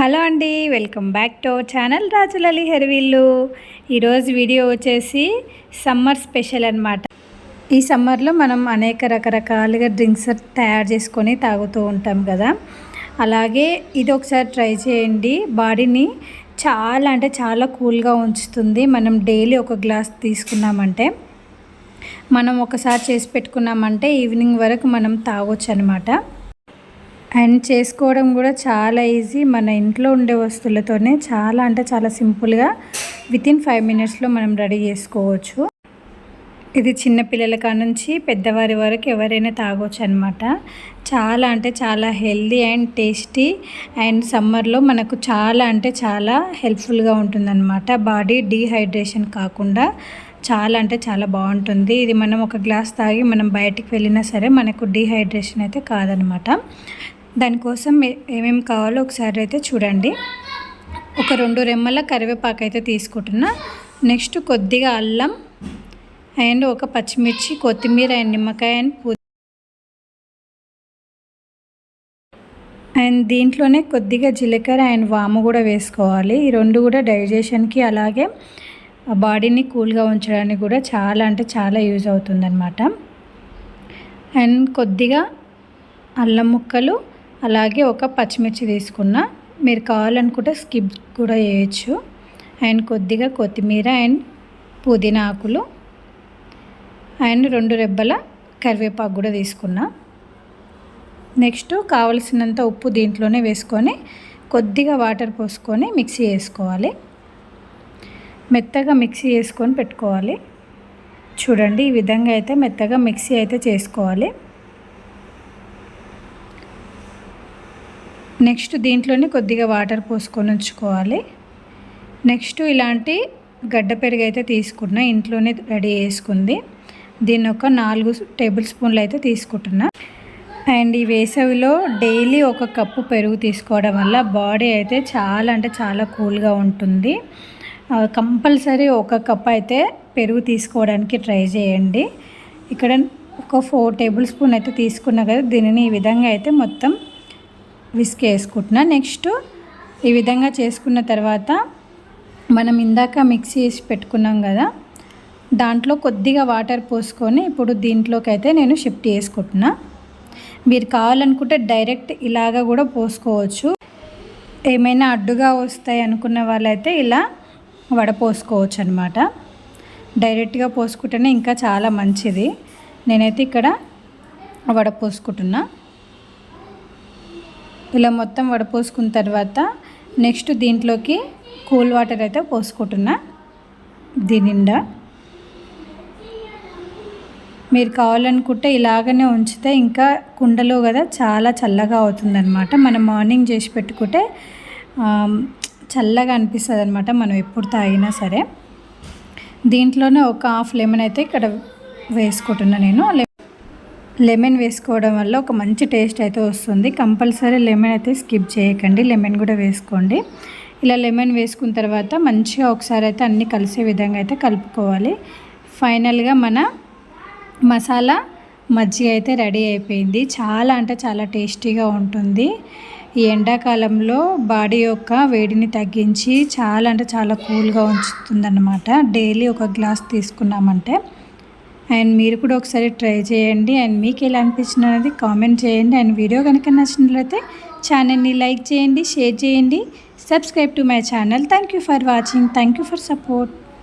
Hello అండి, welcome back to our channel రాజులలి హెర్విల్లు. ఈరోజు వీడియో వచ్చేసి సమ్మర్ స్పెషల్ అన్నమాట. ఈ సమ్మర్లో మనం అనేక రకరకాలుగా డ్రింక్స్ తయారు చేసుకొని తాగుతూ ఉంటాం కదా. అలాగే ఇది ఒకసారి ట్రై చేయండి. బాడీని చాలా అంటే చాలా కూల్గా ఉంచుతుంది. మనం డైలీ ఒక గ్లాస్ తీసుకున్నామంటే, మనం ఒకసారి చేసి పెట్టుకున్నామంటే ఈవినింగ్ వరకు మనం తాగొచ్చు అనమాట. అండ్ చేసుకోవడం కూడా చాలా ఈజీ. మన ఇంట్లో ఉండే వస్తువులతోనే చాలా అంటే చాలా సింపుల్గా వితిన్ 5 మినిట్స్లో మనం రెడీ చేసుకోవచ్చు. ఇది చిన్నపిల్లల కానుంచి పెద్దవారి వరకు ఎవరైనా తాగొచ్చు అనమాట. చాలా అంటే చాలా హెల్దీ అండ్ టేస్టీ అండ్ సమ్మర్లో మనకు చాలా అంటే చాలా హెల్ప్ఫుల్గా ఉంటుందన్నమాట. బాడీ డీహైడ్రేషన్ కాకుండా చాలా అంటే చాలా బాగుంటుంది. ఇది మనం ఒక గ్లాస్ తాగి మనం బయటికి వెళ్ళినా సరే మనకు డీహైడ్రేషన్ అయితే కాదనమాట. దానికోసం ఏమేమి కావాలో ఒకసారి అయితే చూడండి. ఒక 2 రెమ్మల కరివేపాకు అయితే తీసుకుంటున్నా. నెక్స్ట్ కొద్దిగా అల్లం అండ్ ఒక పచ్చిమిర్చి, కొత్తిమీర అండ్ నిమ్మకాయ అండ్ దీంట్లోనే కొద్దిగా జీలకర్ర అండ్ వాము కూడా వేసుకోవాలి. ఈ 2 కూడా డైజెషన్కి అలాగే బాడీని కూల్గా ఉంచడానికి కూడా చాలా అంటే చాలా యూజ్ అవుతుందన్నమాట. అండ్ కొద్దిగా అల్లం ముక్కలు అలాగే ఒక పచ్చిమిర్చి తీసుకున్న. మీరు కావాలనుకుంటే స్కిప్ కూడా చేయొచ్చు. అండ్ కొద్దిగా కొత్తిమీర అండ్ పుదీనా ఆకులు అండ్ 2 రెబ్బల కరివేపాకు కూడా తీసుకున్నా. నెక్స్ట్ కావలసినంత ఉప్పు దీంట్లోనే వేసుకొని కొద్దిగా వాటర్ పోసుకొని మిక్సీ వేసుకోవాలి. మెత్తగా మిక్సీ చేసుకొని పెట్టుకోవాలి. చూడండి, ఈ విధంగా అయితే మెత్తగా మిక్సీ అయితే చేసుకోవాలి. నెక్స్ట్ దీంట్లోనే కొద్దిగా వాటర్ పోసుకొని ఉంచుకోవాలి. నెక్స్ట్ ఇలాంటి గడ్డ పెరుగు అయితే తీసుకున్నా, ఇంట్లోనే రెడీ చేసుకుంది. దీన్ని ఒక 4 టేబుల్ స్పూన్లు అయితే తీసుకుంటున్నా. అండ్ ఈ వేసవిలో డైలీ 1 కప్పు పెరుగు తీసుకోవడం వల్ల బాడీ అయితే చాలా అంటే చాలా కూల్గా ఉంటుంది. కంపల్సరీ 1 కప్ అయితే పెరుగు తీసుకోవడానికి ట్రై చేయండి. ఇక్కడ ఒక 4 టేబుల్ స్పూన్ అయితే తీసుకున్నా కదా. దీనిని ఈ విధంగా అయితే మొత్తం విస్క్ వేసుకుంటున్నా. నెక్స్ట్ ఈ విధంగా చేసుకున్న తర్వాత మనం ఇందాక మిక్సీ వేసి పెట్టుకున్నాం కదా, దాంట్లో కొద్దిగా వాటర్ పోసుకొని ఇప్పుడు దీంట్లోకి అయితే నేను షిఫ్ట్ చేసుకుంటున్నా. మీరు కావాలనుకుంటే డైరెక్ట్ ఇలాగా కూడా పోసుకోవచ్చు. ఏమైనా అడ్డుగా వస్తాయి అనుకున్న వాళ్ళైతే ఇలా వడపోసుకోవచ్చు అనమాట. డైరెక్ట్గా పోసుకుంటేనే ఇంకా చాలా మంచిది. నేనైతే ఇక్కడ వడపోసుకుంటున్నా. ఇలా మొత్తం వడపోసుకున్న తర్వాత నెక్స్ట్ దీంట్లోకి కూల్ వాటర్ అయితే పోసుకుంటున్నా. దీని నిండా మీరు కావాలనుకుంటే ఇలాగనే ఉంచితే ఇంకా కుండలో కదా చాలా చల్లగా అవుతుందన్నమాట. మనం మార్నింగ్ చేసి పెట్టుకుంటే చల్లగా అనిపిస్తుంది అనమాట మనం ఎప్పుడు తాగినా సరే. దీంట్లోనే ఒక హాఫ్ లెమన్ అయితే ఇక్కడ వేసుకుంటున్నా నేను. లెమన్ వేసుకోవడం వల్ల ఒక మంచి టేస్ట్ అయితే వస్తుంది. కంపల్సరీ లెమన్ అయితే స్కిప్ చేయకండి, లెమన్ కూడా వేసుకోండి. ఇలా లెమన్ వేసుకున్న తర్వాత మంచిగా ఒకసారి అయితే అన్నీ కలిసే విధంగా అయితే కలుపుకోవాలి. ఫైనల్గా మన మసాలా మజ్జిగ అయితే రెడీ అయిపోయింది. చాలా అంటే చాలా టేస్టీగా ఉంటుంది. ఈ ఎండాకాలంలో బాడీ యొక్క వేడిని తగ్గించి చాలా అంటే చాలా కూల్గా ఉంచుతుందన్నమాట. డైలీ 1 గ్లాస్ తీసుకున్నామంటే. అండ్ మీరు కూడా ఒకసారి ట్రై చేయండి. అండ్ మీకు ఎలా అనిపించింది అనేది కామెంట్ చేయండి. అండ్ వీడియో కనుక నచ్చినట్లయితే ఛానల్ని లైక్ చేయండి, షేర్ చేయండి, subscribe to my channel. Thank you for watching. Thank you for support.